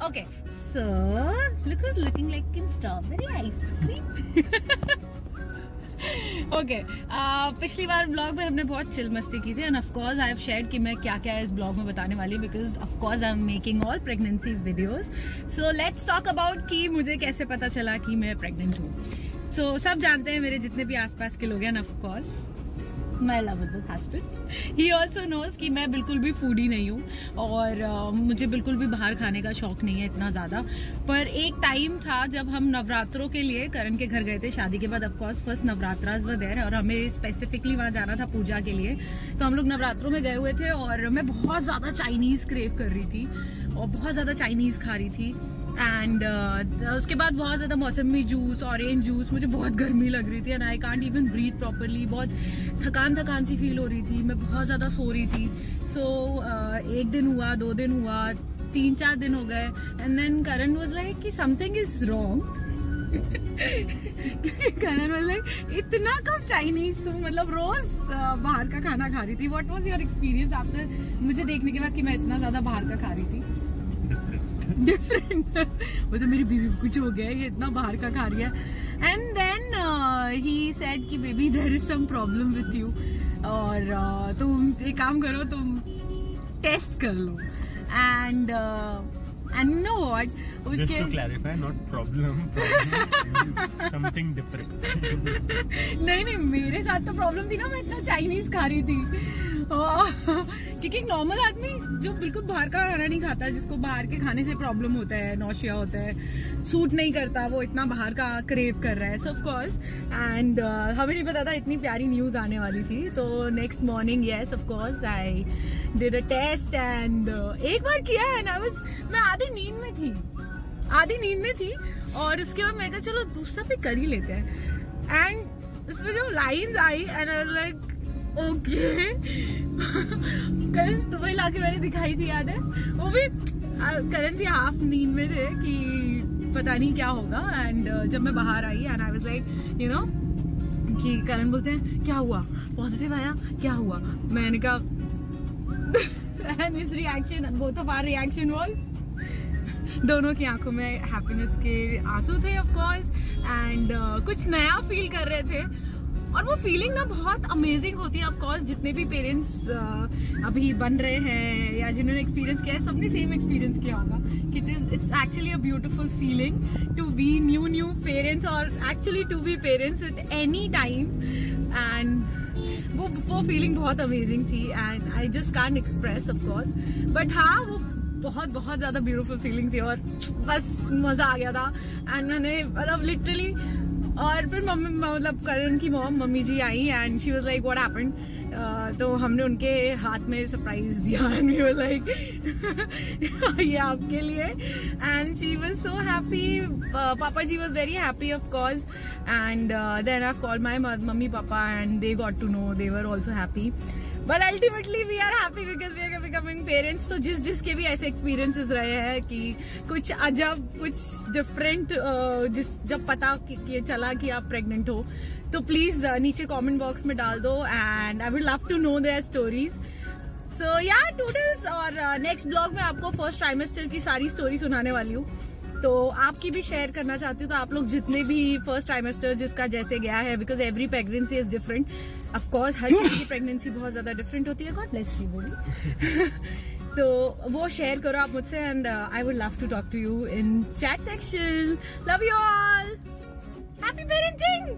Okay, so look who's looking like in strawberry ice cream. Okay, पिछली बार blog में हमने बहुत चिल मस्ती की थी end of course I have shared कि मैं क्या क्या इस ब्लॉग में बताने वाली हूँ because of course I am making all pregnancy videos. So let's talk about कि मुझे कैसे पता चला कि मैं प्रेग्नेंट हूँ. सो सब जानते हैं मेरे जितने भी आसपास के लोग हैं of course my lovable husband. He also knows कि मैं बिल्कुल भी फूडी नहीं हूँ और मुझे बिल्कुल भी बाहर खाने का शौक नहीं है इतना ज़्यादा. पर एक टाइम था जब हम नवरात्रों के लिए करण के घर गए थे शादी के बाद. Of course first Navratras were there और हमें स्पेसिफिकली वहाँ जाना था पूजा के लिए. तो हम लोग नवरात्रों में गए हुए थे और मैं बहुत ज़्यादा चाइनीज़ क्रेव कर रही थी और बहुत ज़्यादा चाइनीज़ खा रही थी. एंड उसके बाद बहुत ज़्यादा मौसमी जूस, ऑरेंज जूस, मुझे बहुत गर्मी लग रही थी and I can't even breathe properly. बहुत थकान सी फील हो रही थी, मैं बहुत ज़्यादा सो रही थी. सो एक दिन हुआ, 2 दिन हुआ, 3-4 दिन हो गए and then Karan was like कि something is wrong. Karan was like इतना कम चाइनीज तुम मतलब रोज बाहर का खाना खा रही थी. What was your experience after मुझे देखने के बाद कि मैं इतना ज्यादा बाहर का खा रही थी? डिफरेंट. वो तो मेरी बीवी कुछ हो गया, ये इतना बाहर का खा रही है. एंड देन ही सेड कि baby there is some problem with you और तुम एक काम करो, तुम टेस्ट कर लो. And know what Just to clarify, not problem, something different. नहीं मेरे साथ तो प्रॉब्लम थी ना, मैं इतना चाइनीज खा रही थी. क्योंकि नॉर्मल आदमी जो बिल्कुल बाहर का खाना नहीं खाता, जिसको बाहर के खाने से प्रॉब्लम होता है, नौशिया होता है, सूट नहीं करता, वो इतना बाहर का क्रेव कर रहा है. सो ऑफ कोर्स एंड हमें नहीं पता था इतनी प्यारी न्यूज आने वाली थी. तो next morning yes of course I did a test and एक बार किया है ना, मैं आधी नींद में थी और उसके बाद मैं कहा चलो दूसरा भी कर ही लेते हैं. एंड उसमें जब lines I and I was like okay. कल तुम्हें लाके मैंने दिखाई थी, याद है? वो भी करण भी हाफ नींद में थे कि पता नहीं क्या होगा. एंड जब मैं बाहर आई and I was like you know कि करण बोलते हैं क्या हुआ, पॉजिटिव आया, क्या हुआ? मैंने कहा एंड इस reaction, both of our reaction was, दोनों की आंखों में हैप्पीनेस के आंसू थे ऑफ कोर्स. एंड कुछ नया फील कर रहे थे और वो फीलिंग ना बहुत अमेजिंग होती है. ऑफ कोर्स जितने भी पेरेंट्स अभी बन रहे हैं या जिन्होंने एक्सपीरियंस किया है, सबने सेम एक्सपीरियंस किया होगा कि it's actually a beautiful feeling to be new parents और actually to be parents at any time. And वो फीलिंग बहुत अमेजिंग थी and I just can't express of course. But हाँ, वो बहुत ज्यादा ब्यूटीफुल फीलिंग थी और बस मजा आ गया था. एंड मैंने मतलब लिटरली, और फिर मम्मी मतलब करण की mummy ji I and she was like what happened. तो हमने उनके हाथ में सरप्राइज दिया एंड वी वर लाइक ये आपके लिए. And she was so happy. पापा जी was very happy of course. And then I called my मम्मी पापा and they got to know, they were also happy. But ultimately we are happy because we are becoming parents. तो जिसके भी ऐसे experiences रहे हैं कि कुछ अजब, कुछ डिफरेंट, जब पता चला कि आप प्रेग्नेंट हो, तो प्लीज नीचे कमेंट बॉक्स में डाल दो and I would love to know their stories. So yeah toodles, और नेक्स्ट ब्लॉग में आपको फर्स्ट ट्राइमेस्टर की सारी स्टोरी सुनाने वाली हूँ. तो आपकी भी शेयर करना चाहती हूँ. तो आप लोग जितने भी फर्स्ट ट्राइमेस्टर जिसका जैसे गया है, because every pregnancy is different. Of course हर किसी की प्रेगनेंसी बहुत ज्यादा डिफरेंट होती है. गॉड ब्लेस यू बोली. तो वो शेयर करो आप मुझसे and I would love to talk to you in chat section. Love you all. Happy parenting.